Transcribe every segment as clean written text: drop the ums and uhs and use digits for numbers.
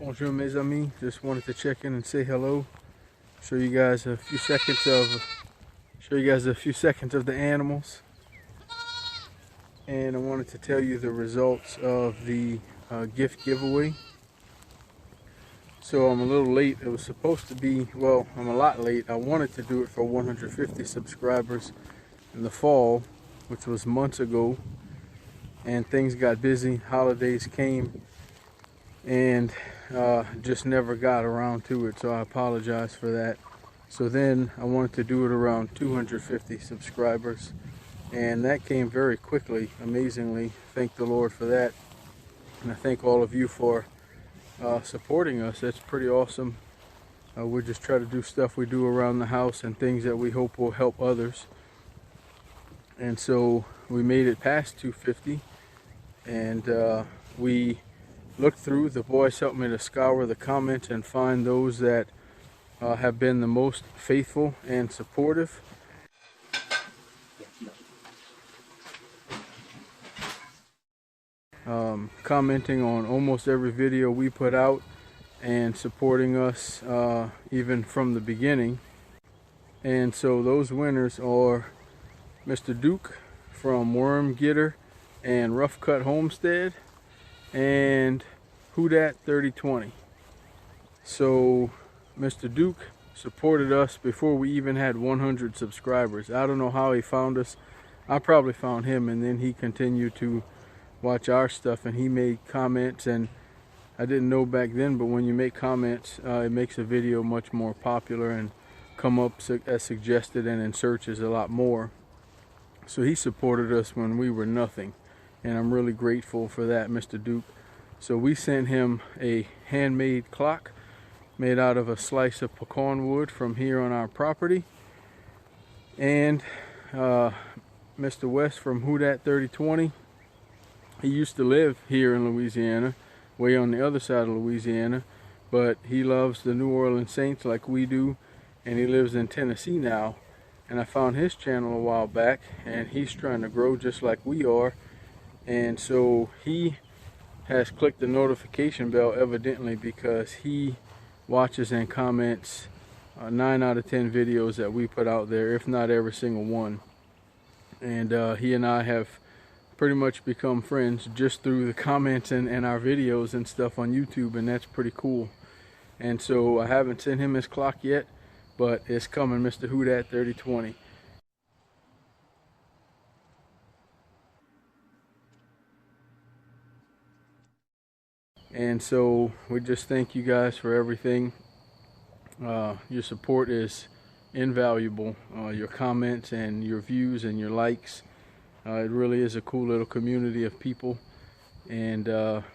Bonjour mes amis, just wanted to check in and say hello. Show you guys a few seconds of the animals. And I wanted to tell you the results of the gift giveaway. So I'm a little late. It was supposed to be, well, I'm a lot late. I wanted to do it for 150 subscribers in the fall, which was months ago, and things got busy, holidays came, and just never got around to it, so I apologize for that. So then I wanted to do it around 250 subscribers, and that came very quickly, amazingly. Thank the Lord for that, and I thank all of you for supporting us. That's pretty awesome. We just try to do stuff we do around the house and things that we hope will help others. And so we made it past 250, and we looked through. The boys helped me to scour the comments and find those that have been the most faithful and supportive. Commenting on almost every video we put out and supporting us even from the beginning. And so those winners are Mr. Duke from Worm, Gitter, and Cut Homestead, and Whodat 3020. So Mr. Duke supported us before we even had 100 subscribers. I don't know how he found us. I probably found him, and then he continued to watch our stuff, and he made comments, and I didn't know back then, but when you make comments, it makes a video much more popular and come up as suggested and in searches a lot more. So he supported us when we were nothing, and I'm really grateful for that, Mr. Duke. So we sent him a handmade clock made out of a slice of pecan wood from here on our property. And Mr. West from Whodat 3020, he used to live here in Louisiana, way on the other side of Louisiana, but he loves the New Orleans Saints like we do, and he lives in Tennessee now. And I found his channel a while back, and he's trying to grow just like we are. And so he has clicked the notification bell evidently because he watches and comments 9 out of 10 videos that we put out there, if not every single one. And he and I have pretty much become friends just through the comments and our videos and stuff on YouTube, and that's pretty cool. And so I haven't sent him his clock yet, but it's coming, Mr. Whodat 3020. And so we just thank you guys for everything. Your support is invaluable. Your comments and your views and your likes. It really is a cool little community of people, and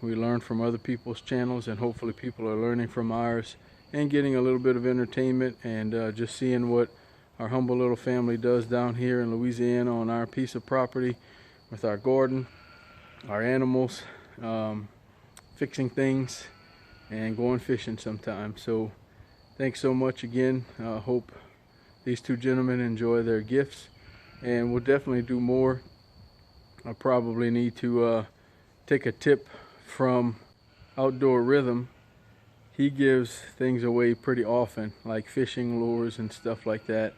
we learn from other people's channels, and hopefully people are learning from ours and getting a little bit of entertainment, and just seeing what our humble little family does down here in Louisiana on our piece of property with our garden, our animals, fixing things, and going fishing sometimes. So thanks so much again. Hope these two gentlemen enjoy their gifts, and we'll definitely do more. I probably need to take a tip from Outdoor Rythm. He gives things away pretty often, like fishing lures and stuff like that.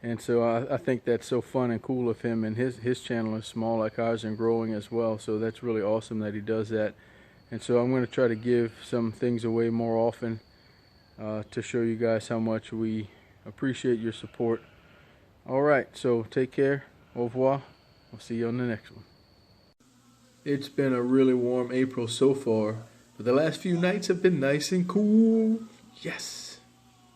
And so I think that's so fun and cool of him, and his channel is small like ours and growing as well, so that's really awesome that he does that. And so I'm going to try to give some things away more often to show you guys how much we appreciate your support. Alright, so take care. Au revoir. I'll see you on the next one. It's been a really warm April so far, but the last few nights have been nice and cool. Yes!